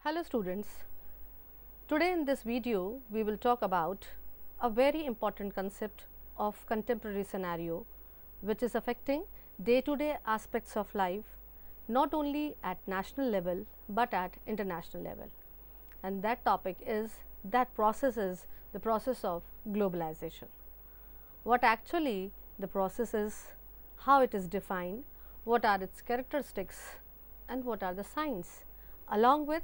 Hello students, today in this video we will talk about a very important concept of contemporary scenario which is affecting day-to-day aspects of life not only at national level but at international level, and that topic is that process is the process of globalization. What actually the process is, how it is defined, what are its characteristics and what are the signs, along with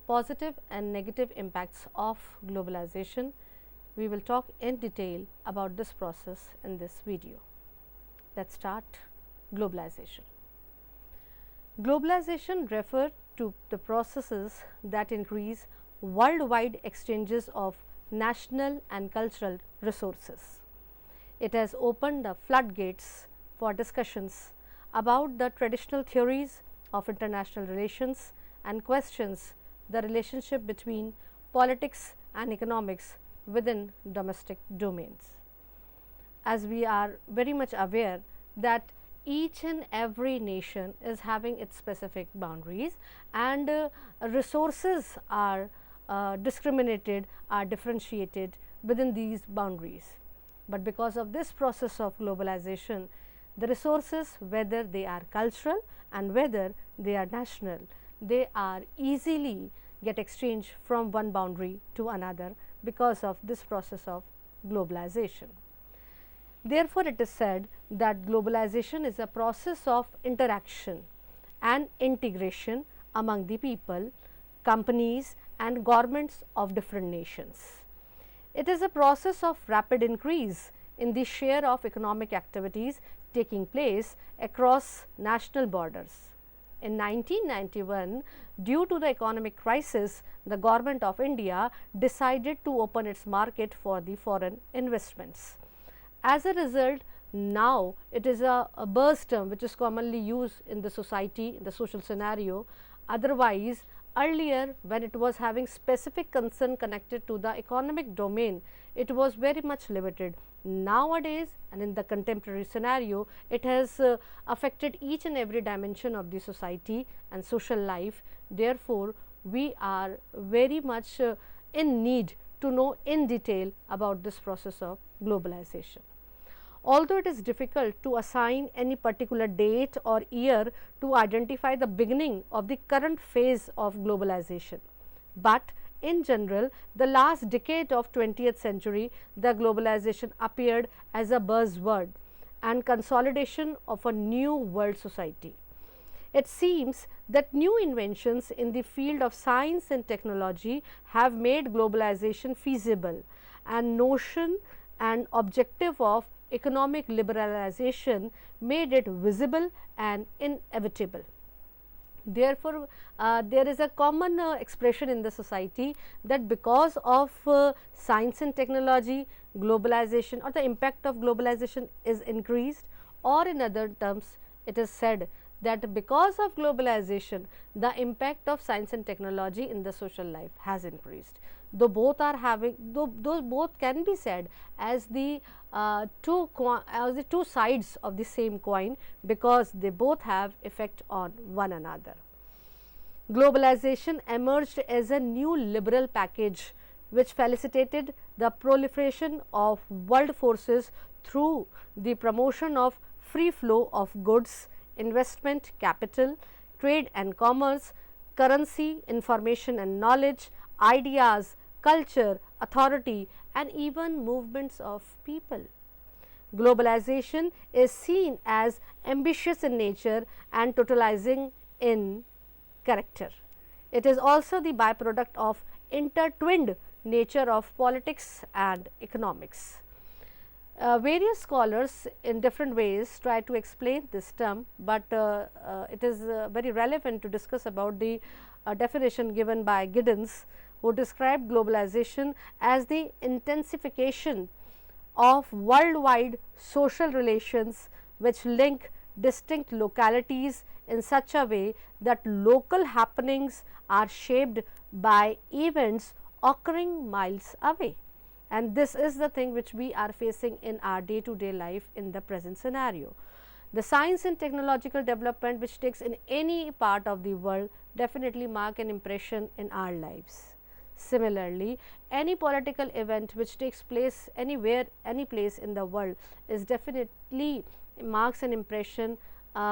positive and negative impacts of globalization. We will talk in detail about this process in this video. Let's start. Globalization. Globalization refers to the processes that increase worldwide exchanges of national and cultural resources. It has opened the floodgates for discussions about the traditional theories of international relations and questions the relationship between politics and economics within domestic domains. As we are very much aware that each and every nation is having its specific boundaries and resources are discriminated, are differentiated within these boundaries. But because of this process of globalization, the resources, whether they are cultural and whether they are national, they are easily get exchanged from one boundary to another because of this process of globalization. Therefore, it is said that globalization is a process of interaction and integration among the people, companies and governments of different nations. It is a process of rapid increase in the share of economic activities taking place across national borders. In 1991, due to the economic crisis, the government of India decided to open its market for the foreign investments. As a result, now it is a buzz term which is commonly used in the society, in the social scenario. Otherwise, earlier when it was having specific concern connected to the economic domain, it was very much limited. Nowadays and in the contemporary scenario, it has affected each and every dimension of the society and social life. Therefore, we are very much in need to know in detail about this process of globalization. Although it is difficult to assign any particular date or year to identify the beginning of the current phase of globalization, but in general, the last decade of 20th century, the globalization appeared as a buzzword and consolidation of a new world society. It seems that new inventions in the field of science and technology have made globalization feasible, and notion and objective of economic liberalization made it visible and inevitable. Therefore, there is a common expression in the society that because of science and technology, globalization or the impact of globalization is increased, or in other terms it is said that because of globalization, the impact of science and technology in the social life has increased. Though both are having, though both can be said as the two sides of the same coin, because they both have effect on one another. Globalization emerged as a new liberal package which facilitated the proliferation of world forces through the promotion of free flow of goods, investment, capital, trade and commerce, currency, information and knowledge, ideas, culture, authority and even movements of people. Globalization is seen as ambitious in nature and totalizing in character. It is also the byproduct of intertwined nature of politics and economics. Various scholars in different ways try to explain this term, but it is very relevant to discuss about the definition given by Giddens, who described globalization as the intensification of worldwide social relations which link distinct localities in such a way that local happenings are shaped by events occurring miles away. And this is the thing which we are facing in our day-to-day life in the present scenario. The science and technological development which takes in any part of the world definitely mark an impression in our lives. Similarly, any political event which takes place anywhere, any place in the world is definitely marks an impression,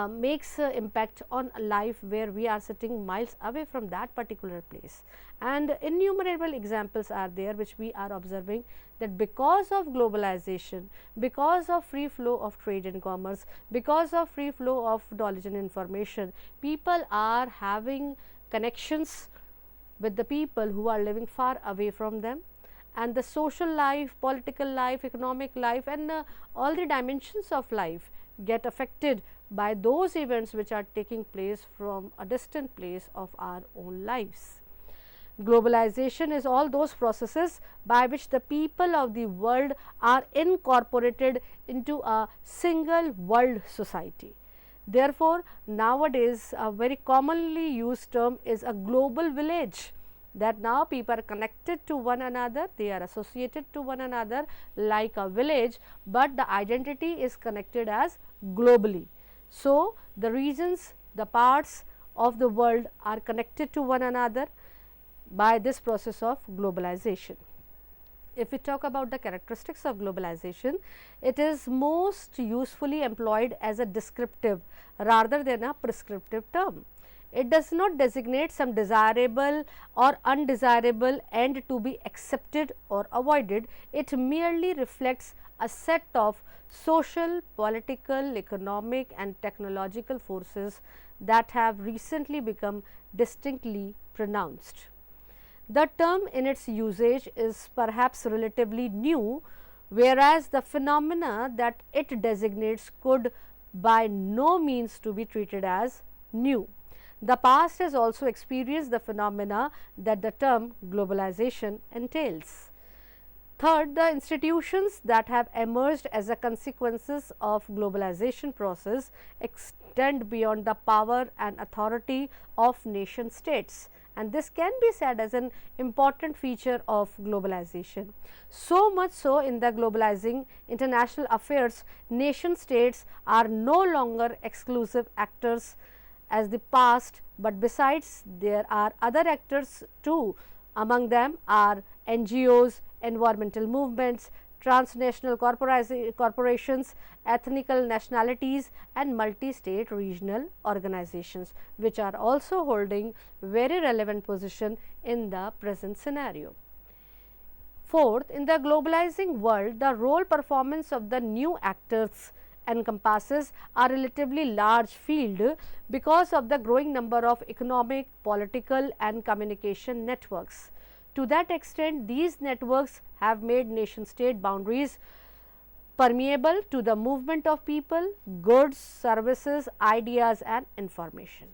makes an impact on a life where we are sitting miles away from that particular place. And innumerable examples are there which we are observing, that because of globalization, because of free flow of trade and commerce, because of free flow of knowledge and information, people are having connections with the people who are living far away from them, and the social life, political life, economic life, and all the dimensions of life get affected by those events which are taking place from a distant place of our own lives. Globalization is all those processes by which the people of the world are incorporated into a single world society. Therefore, nowadays a very commonly used term is a global village, that now people are connected to one another, they are associated to one another like a village, but the identity is connected as globally. So, the regions, the parts of the world are connected to one another by this process of globalization. If we talk about the characteristics of globalization, it is most usefully employed as a descriptive rather than a prescriptive term. It does not designate some desirable or undesirable end to be accepted or avoided. It merely reflects a set of social, political, economic and technological forces that have recently become distinctly pronounced. The term in its usage is perhaps relatively new, whereas the phenomena that it designates could by no means to be treated as new. The past has also experienced the phenomena that the term globalization entails. Third, the institutions that have emerged as a consequences of globalization process extend beyond the power and authority of nation states, and this can be said as an important feature of globalization. So much so, in the globalizing international affairs, nation states are no longer exclusive actors as the past, but besides there are other actors too. Among them are NGOs, environmental movements, transnational corporations, ethnical nationalities and multi-state regional organizations, which are also holding very relevant position in the present scenario. Fourth, in the globalizing world, the role performance of the new actors encompasses a relatively large field because of the growing number of economic, political and communication networks. To that extent, these networks have made nation state boundaries permeable to the movement of people, goods, services, ideas and information.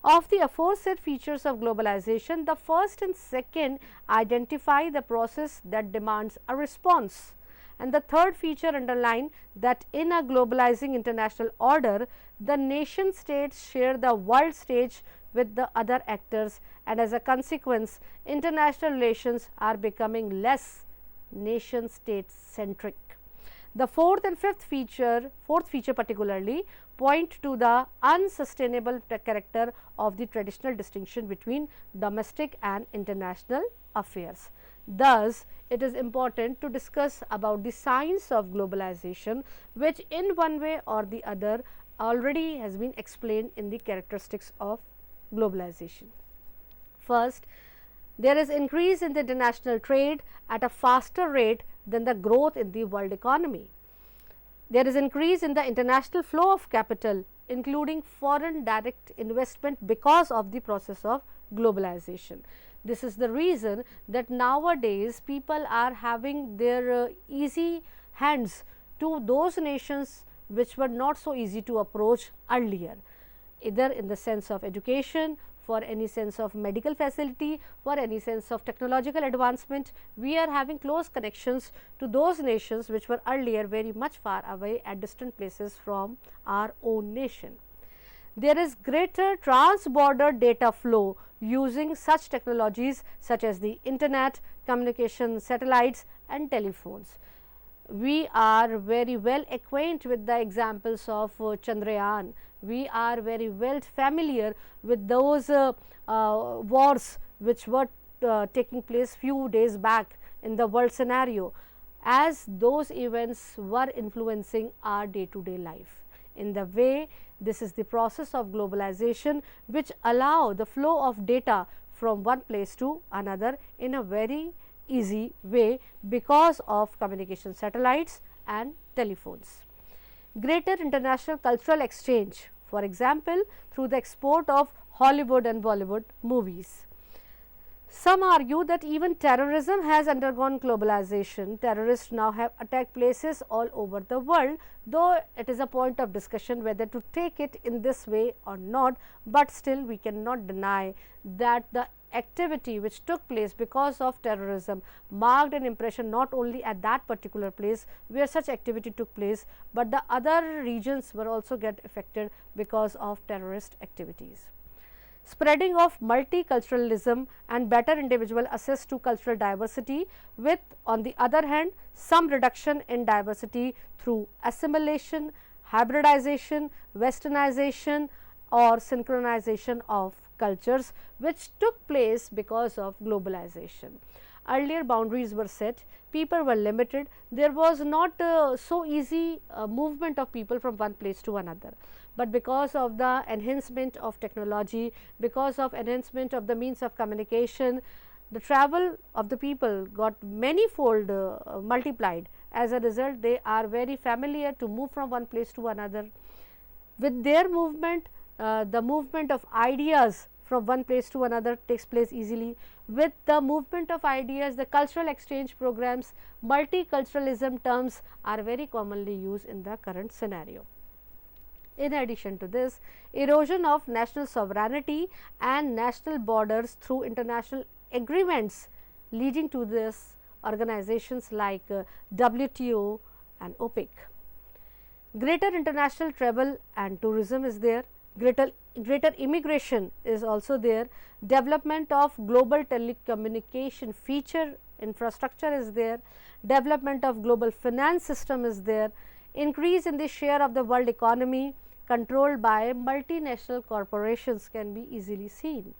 Of the aforesaid features of globalization, the first and second identify the process that demands a response, and the third feature underline that in a globalizing international order, the nation states share the world stage with the other actors, and as a consequence, international relations are becoming less nation state centric. The fourth feature particularly point to the unsustainable character of the traditional distinction between domestic and international affairs. Thus, it is important to discuss about the science of globalization, which in one way or the other already has been explained in the characteristics of globalization. First, there is increase in the international trade at a faster rate than the growth in the world economy. There is increase in the international flow of capital, including foreign direct investment, because of the process of globalization. This is the reason that nowadays people are having their easy hands to those nations which were not so easy to approach earlier, either in the sense of education, for any sense of medical facility, for any sense of technological advancement. We are having close connections to those nations which were earlier very much far away at distant places from our own nation. There is greater trans-border data flow using such technologies such as the internet, communication satellites and telephones. We are very well acquainted with the examples of Chandrayaan, We are very well familiar with those wars which were taking place few days back in the world scenario, as those events were influencing our day to day life. In the way, this is the process of globalization which allow the flow of data from one place to another in a very easy way because of communication satellites and telephones. Greater international cultural exchange, for example, through the export of Hollywood and Bollywood movies. Some argue that even terrorism has undergone globalization. Terrorists now have attacked places all over the world, though it is a point of discussion whether to take it in this way or not, but still we cannot deny that the activity which took place because of terrorism marked an impression not only at that particular place where such activity took place, but the other regions were also get affected because of terrorist activities. Spreading of multiculturalism and better individual access to cultural diversity, with on the other hand some reduction in diversity through assimilation, hybridization, westernization or synchronization of cultures which took place because of globalization. Earlier boundaries were set, people were limited, there was not so easy movement of people from one place to another. But because of the enhancement of technology, because of enhancement of the means of communication, the travel of the people got many-fold multiplied. As a result, they are very familiar to move from one place to another. With their movement, the movement of ideas from one place to another takes place easily. With the movement of ideas, the cultural exchange programs, multiculturalism terms are very commonly used in the current scenario. In addition to this, erosion of national sovereignty and national borders through international agreements leading to this organizations like WTO and OPEC. Greater international travel and tourism is there, greater immigration is also there, development of global telecommunication feature infrastructure is there, development of global finance system is there, increase in the share of the world economy controlled by multinational corporations can be easily seen.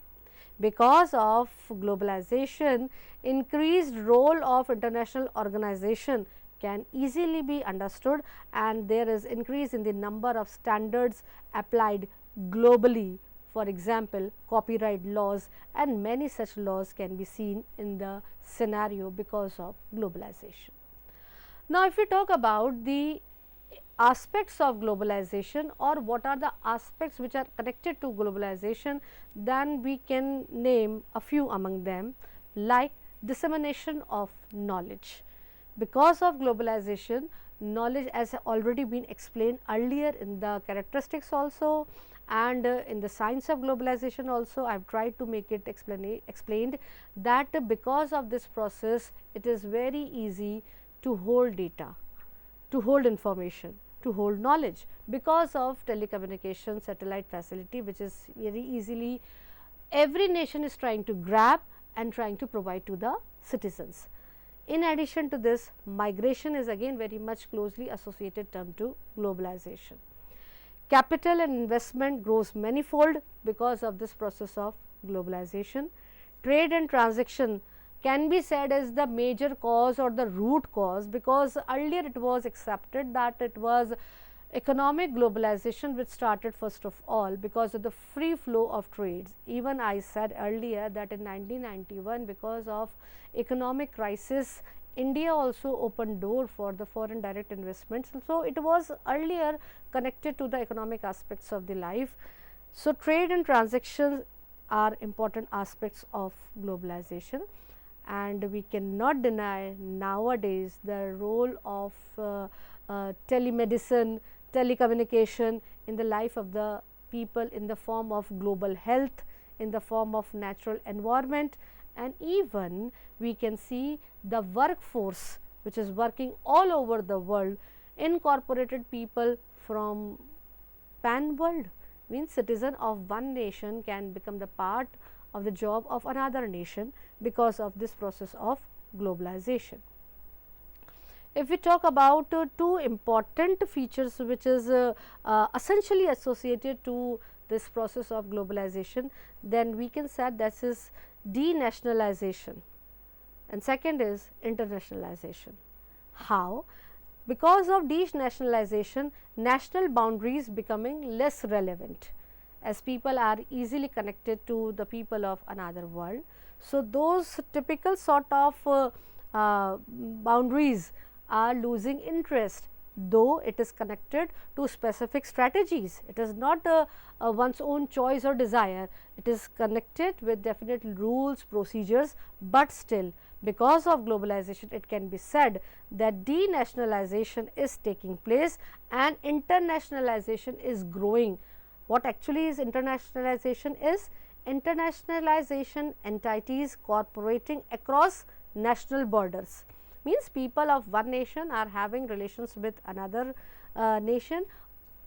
Because of globalization, increased role of international organization can easily be understood, and there is increase in the number of standards applied globally. For example, copyright laws and many such laws can be seen in the scenario because of globalization. Now, if we talk about the aspects of globalization, or what are the aspects which are connected to globalization, then we can name a few among them, like dissemination of knowledge. Because of globalization, knowledge, as already been explained earlier in the characteristics also and in the science of globalization also, I have tried to make it explained that because of this process, it is very easy to hold data, to hold information, to hold knowledge, because of telecommunication satellite facility, which is very easily every nation is trying to grab and trying to provide to the citizens. In addition to this, migration is again very much closely associated term to globalization. Capital and investment grows manifold because of this process of globalization. Trade and transaction can be said as the major cause or the root cause, because earlier it was accepted that it was economic globalization which started first of all because of the free flow of trades. Even I said earlier that in 1991, because of economic crisis, India also opened door for the foreign direct investments. So, it was earlier connected to the economic aspects of the life. So, trade and transactions are important aspects of globalization, and we cannot deny nowadays the role of telemedicine, telecommunication in the life of the people in the form of global health, in the form of natural environment, and even we can see the workforce which is working all over the world, incorporated people from pan world, means citizen of one nation can become the part of the job of another nation because of this process of globalization. If we talk about two important features which is essentially associated to this process of globalization, then we can say this is denationalization and second is internationalization. How? Because of denationalization, national boundaries becoming less relevant as people are easily connected to the people of another world. So, those typical sort of boundaries are losing interest, though it is connected to specific strategies. It is not one's own choice or desire, it is connected with definite rules, procedures, but still because of globalization it can be said that denationalization is taking place and internationalization is growing. What actually is internationalization is? Internationalization entities cooperating across national borders, means people of one nation are having relations with another nation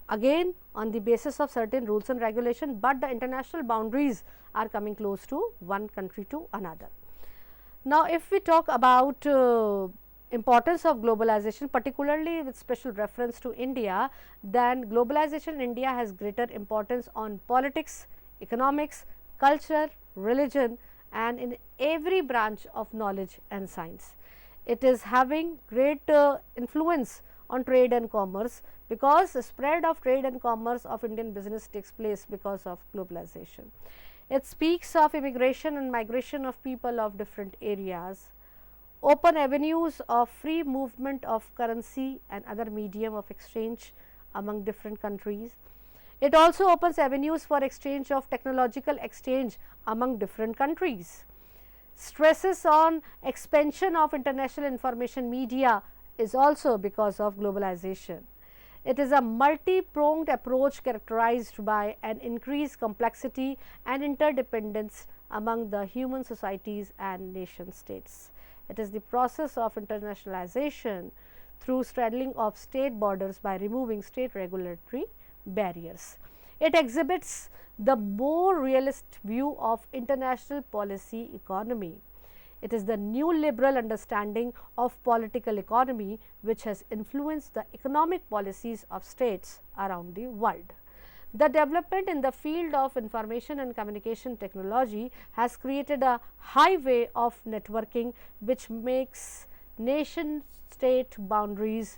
again on the basis of certain rules and regulation, but the international boundaries are coming close to one country to another. Now, if we talk about importance of globalization, particularly with special reference to India, then globalization in India has greater importance on politics, economics, culture, religion and in every branch of knowledge and science. It is having great influence on trade and commerce, because the spread of trade and commerce of Indian business takes place because of globalization. It speaks of immigration and migration of people of different areas, open avenues of free movement of currency and other medium of exchange among different countries. It also opens avenues for exchange of technological exchange among different countries. Stresses on expansion of international information media is also because of globalization. It is a multi-pronged approach characterized by an increased complexity and interdependence among the human societies and nation states. It is the process of internationalization through straddling of state borders by removing state regulatory barriers. It exhibits the more realist view of international policy economy. It is the new liberal understanding of political economy which has influenced the economic policies of states around the world. The development in the field of information and communication technology has created a highway of networking which makes nation state boundaries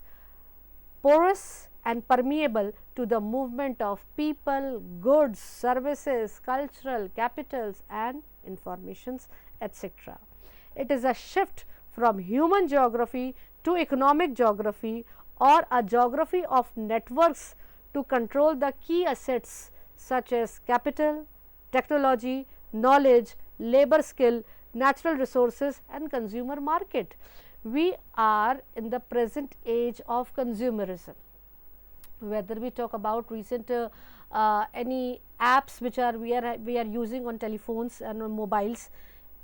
porous and permeable to the movement of people, goods, services, cultural capitals and informations, etc. It is a shift from human geography to economic geography or a geography of networks to control the key assets such as capital, technology, knowledge, labor skill, natural resources and consumer market. We are in the present age of consumerism. Whether we talk about recent any apps which are we are using on telephones and on mobiles.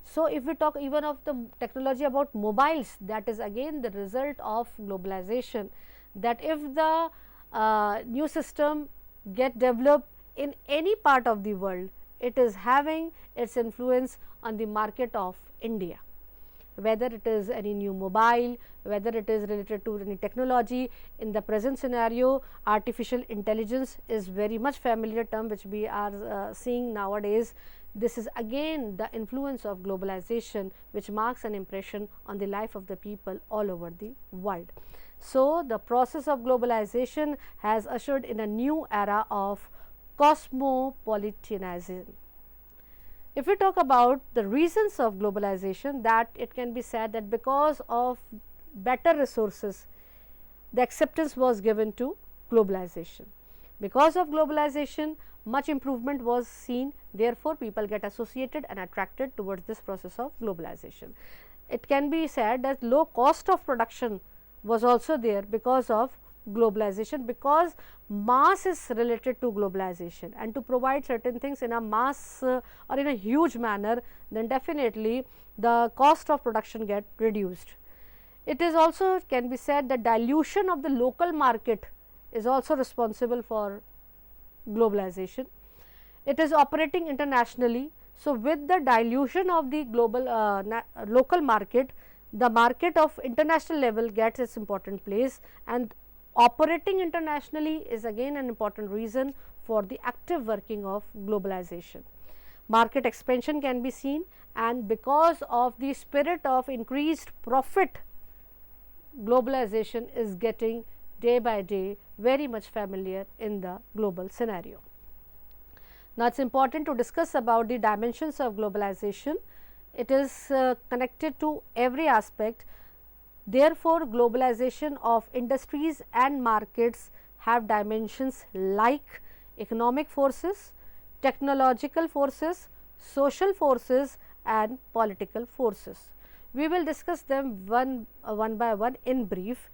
So, if we talk even of the technology about mobiles, that is again the result of globalization, that if the new system get developed in any part of the world, it is having its influence on the market of India. Whether it is any new mobile, whether it is related to any technology, in the present scenario artificial intelligence is very much familiar term which we are seeing nowadays. This is again the influence of globalization which marks an impression on the life of the people all over the world. So, the process of globalization has ushered in a new era of cosmopolitanism. If we talk about the reasons of globalization, that it can be said that because of better resources, the acceptance was given to globalization. Because of globalization, much improvement was seen, therefore, people get associated and attracted towards this process of globalization. It can be said that low cost of production was also there because of globalization, because mass is related to globalization, and to provide certain things in a mass or in a huge manner, then definitely the cost of production get reduced. It is also can be said that dilution of the local market is also responsible for globalization. It is operating internationally. So, with the dilution of the global local market, the market of international level gets its important place, and operating internationally is again an important reason for the active working of globalization. Market expansion can be seen, and because of the spirit of increased profit, globalization is getting day by day very much familiar in the global scenario. Now, it is important to discuss about the dimensions of globalization. It is connected to every aspect. Therefore, globalization of industries and markets have dimensions like economic forces, technological forces, social forces and political forces. We will discuss them one by one in brief.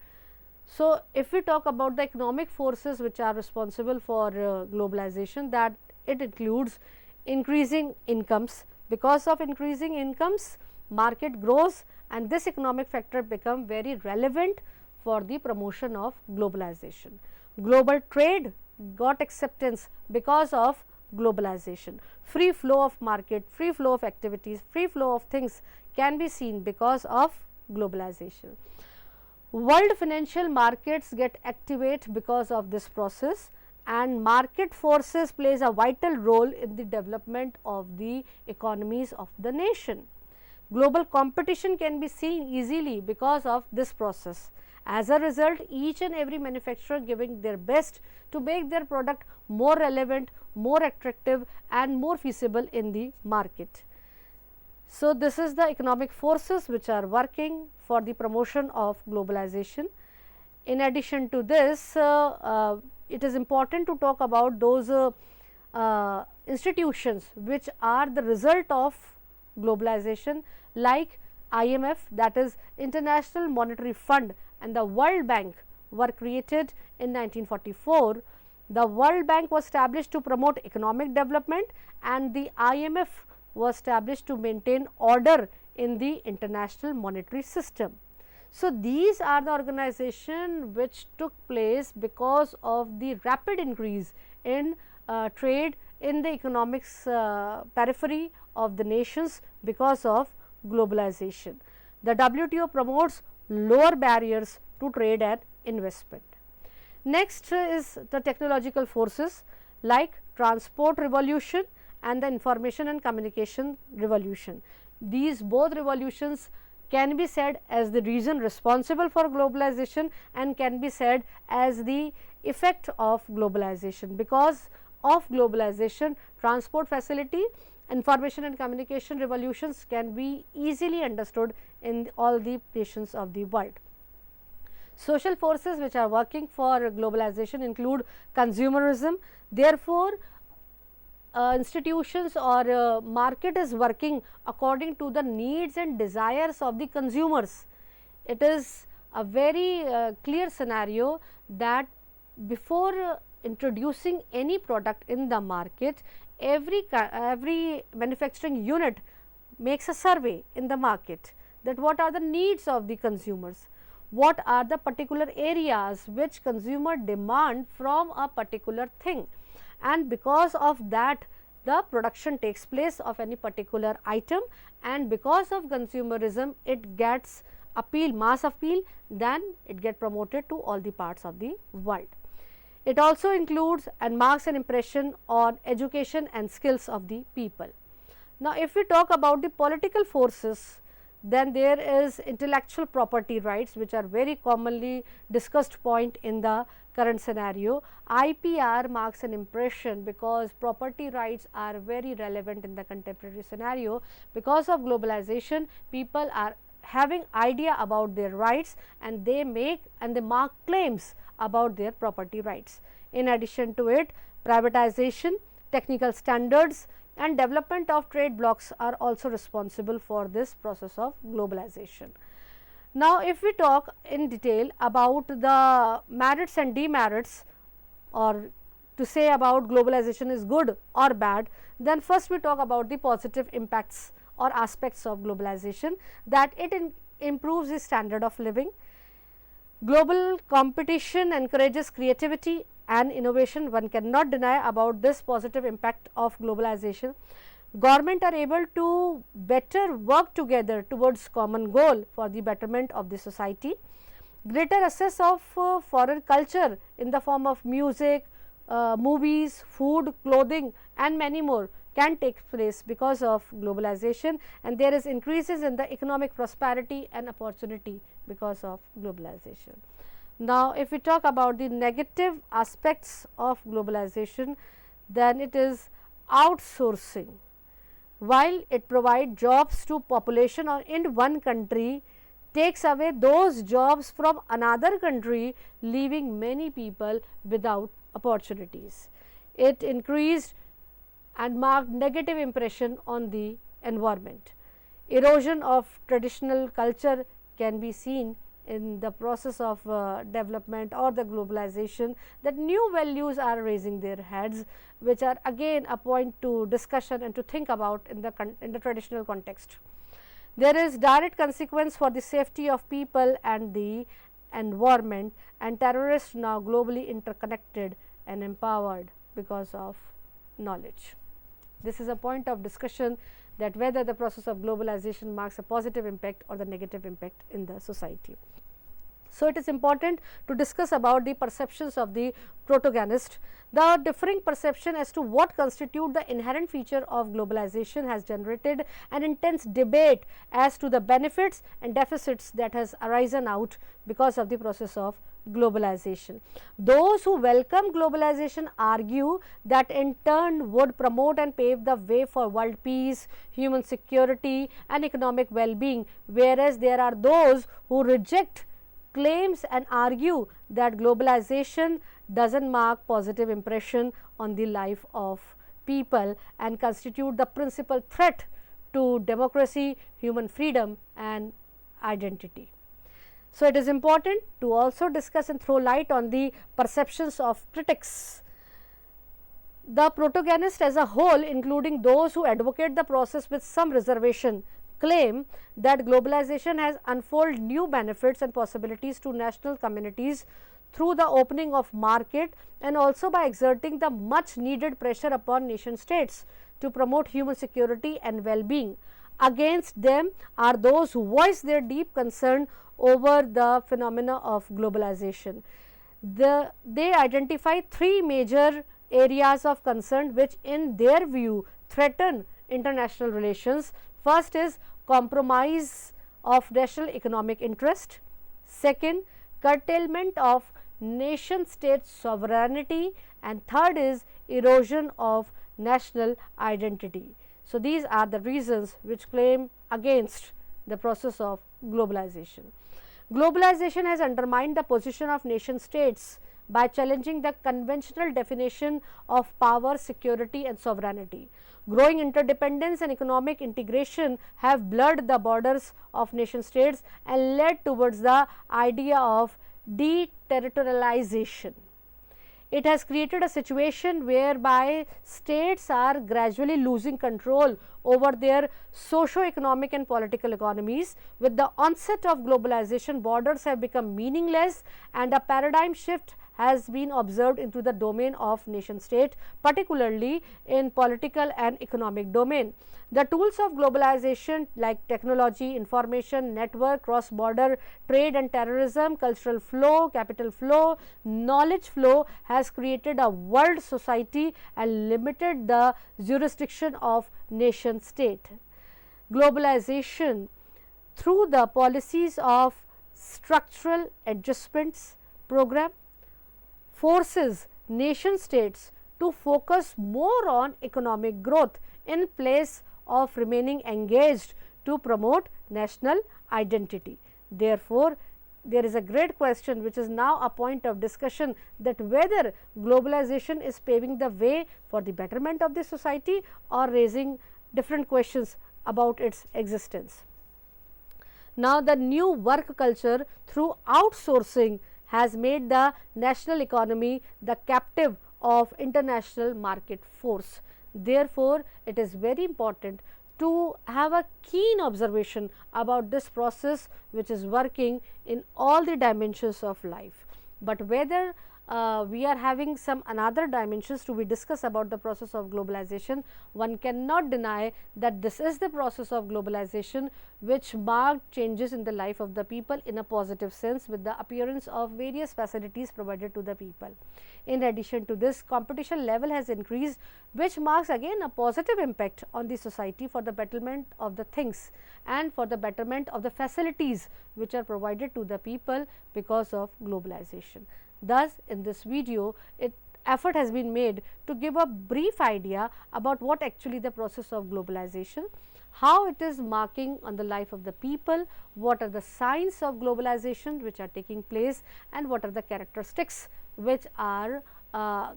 So, if we talk about the economic forces which are responsible for globalization, that it includes increasing incomes. Because of increasing incomes, market grows, and this economic factor become very relevant for the promotion of globalization. Global trade got acceptance because of globalization. Free flow of market, free flow of activities, free flow of things can be seen because of globalization. World financial markets get activate because of this process, and market forces plays a vital role in the development of the economies of the nation. Global competition can be seen easily because of this process. As a result, each and every manufacturer giving their best to make their product more relevant, more attractive and more feasible in the market. So, this is the economic forces which are working for the promotion of globalization. In addition to this, it is important to talk about those institutions which are the result of globalization, like IMF, that is International Monetary Fund, and the World Bank were created in 1944. The World Bank was established to promote economic development, and the IMF was established to maintain order in the international monetary system. So, these are the organizations which took place because of the rapid increase in trade in the economics periphery of the nations because of globalization. The WTO promotes lower barriers to trade and investment. Next is the technological forces like transport revolution and the information and communication revolution. These both revolutions can be said as the reason responsible for globalization and can be said as the effect of globalization. Because of globalization, transport facility, information and communication revolutions can be easily understood in all the nations of the world. Social forces which are working for globalization include consumerism. Therefore, institutions or market is working according to the needs and desires of the consumers. It is a very clear scenario that before introducing any product in the market, every manufacturing unit makes a survey in the market that what are the needs of the consumers, what are the particular areas which consumer demand from a particular thing, and because of that the production takes place of any particular item, and because of consumerism it gets appeal, mass appeal, then it gets promoted to all the parts of the world. It also includes and marks an impression on education and skills of the people. Now, if we talk about the political forces, then there is intellectual property rights which are very commonly discussed point in the current scenario. IPR marks an impression because property rights are very relevant in the contemporary scenario. Because of globalization, people are having idea about their rights and they make and they mark claims about their property rights. In addition to it, privatization, technical standards and development of trade blocks are also responsible for this process of globalization. Now, if we talk in detail about the merits and demerits, or to say about globalization is good or bad, then first we talk about the positive impacts or aspects of globalization, that it improves the standard of living. Global competition encourages creativity and innovation. One cannot deny about this positive impact of globalization. government are able to better work together towards common goal for the betterment of the society. Greater access of foreign culture in the form of music, movies, food, clothing and many more can take place because of globalization, and there is increases in the economic prosperity and opportunity because of globalization. Now, if we talk about the negative aspects of globalization, then it is outsourcing. While it provides jobs to population or in one country, takes away those jobs from another country, leaving many people without opportunities. It increased and marked negative impression on the environment. Erosion of traditional culture can be seen in the process of development or the globalization, that new values are raising their heads, which are again a point to discussion and to think about in the traditional context. There is direct consequence for the safety of people and the environment, and terrorists now globally interconnected and empowered because of knowledge. This is a point of discussion, that whether the process of globalization marks a positive impact or the negative impact in the society. So, it is important to discuss about the perceptions of the protagonist. The differing perception as to what constitute the inherent feature of globalization has generated an intense debate as to the benefits and deficits that has arisen out because of the process of globalization. Those who welcome globalization argue that in turn would promote and pave the way for world peace, human security and economic well-being, whereas there are those who reject claims and argue that globalization does not mark positive impression on the life of people and constitute the principal threat to democracy, human freedom and identity. So, it is important to also discuss and throw light on the perceptions of critics. The protagonist as a whole, including those who advocate the process with some reservation, claim that globalization has unfolded new benefits and possibilities to national communities through the opening of market and also by exerting the much needed pressure upon nation states to promote human security and well-being. Against them are those who voice their deep concern over the phenomena of globalization. They identify three major areas of concern which in their view threaten international relations. First is compromise of national economic interest. Second, curtailment of nation state sovereignty, and third is erosion of national identity. So, these are the reasons which claim against the process of globalization. Globalization has undermined the position of nation states by challenging the conventional definition of power, security and sovereignty. Growing interdependence and economic integration have blurred the borders of nation states and led towards the idea of deterritorialization. It has created a situation whereby states are gradually losing control over their socio-economic and political economies. With the onset of globalization, borders have become meaningless and a paradigm shift has been observed into the domain of nation state, particularly in political and economic domain. The tools of globalization like technology, information, network, cross-border trade and terrorism, cultural flow, capital flow, knowledge flow has created a world society and limited the jurisdiction of nation state. Globalization through the policies of structural adjustments program forces nation states to focus more on economic growth in place of remaining engaged to promote national identity. Therefore, there is a great question which is now a point of discussion, that whether globalization is paving the way for the betterment of the society or raising different questions about its existence. Now, the new work culture through outsourcing has made the national economy the captive of international market force. Therefore, it is very important to have a keen observation about this process which is working in all the dimensions of life. But whether we are having some another dimensions to be discussed about the process of globalization. One cannot deny that this is the process of globalization which marked changes in the life of the people in a positive sense, with the appearance of various facilities provided to the people. In addition to this, competition level has increased, which marks again a positive impact on the society for the betterment of the things and for the betterment of the facilities which are provided to the people because of globalization. Thus, in this video, effort has been made to give a brief idea about what actually the process of globalization, how it is marking on the life of the people, what are the signs of globalization which are taking place, and what are the characteristics which are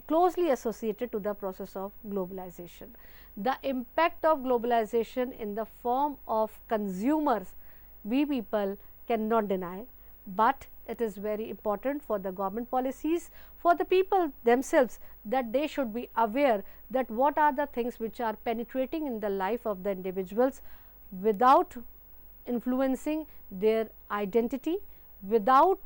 closely associated to the process of globalization. The impact of globalization in the form of consumers, we people cannot deny, but it is very important for the government policies, for the people themselves, that they should be aware that what are the things which are penetrating in the life of the individuals without influencing their identity, without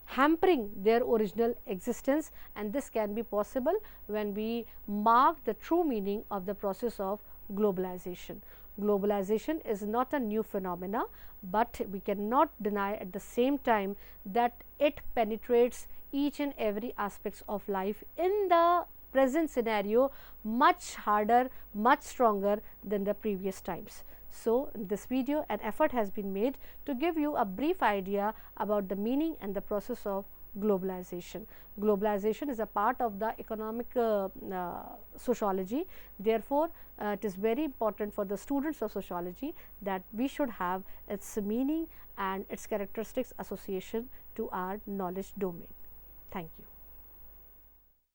hampering their original existence, and this can be possible when we mark the true meaning of the process of globalization. Globalization is not a new phenomena, but we cannot deny at the same time that it penetrates each and every aspects of life in the present scenario much harder, much stronger than the previous times. So, in this video an effort has been made to give you a brief idea about the meaning and the process of globalization. Globalization is a part of the economic sociology. Therefore, it is very important for the students of sociology that we should have its meaning and its characteristics association to our knowledge domain. Thank you.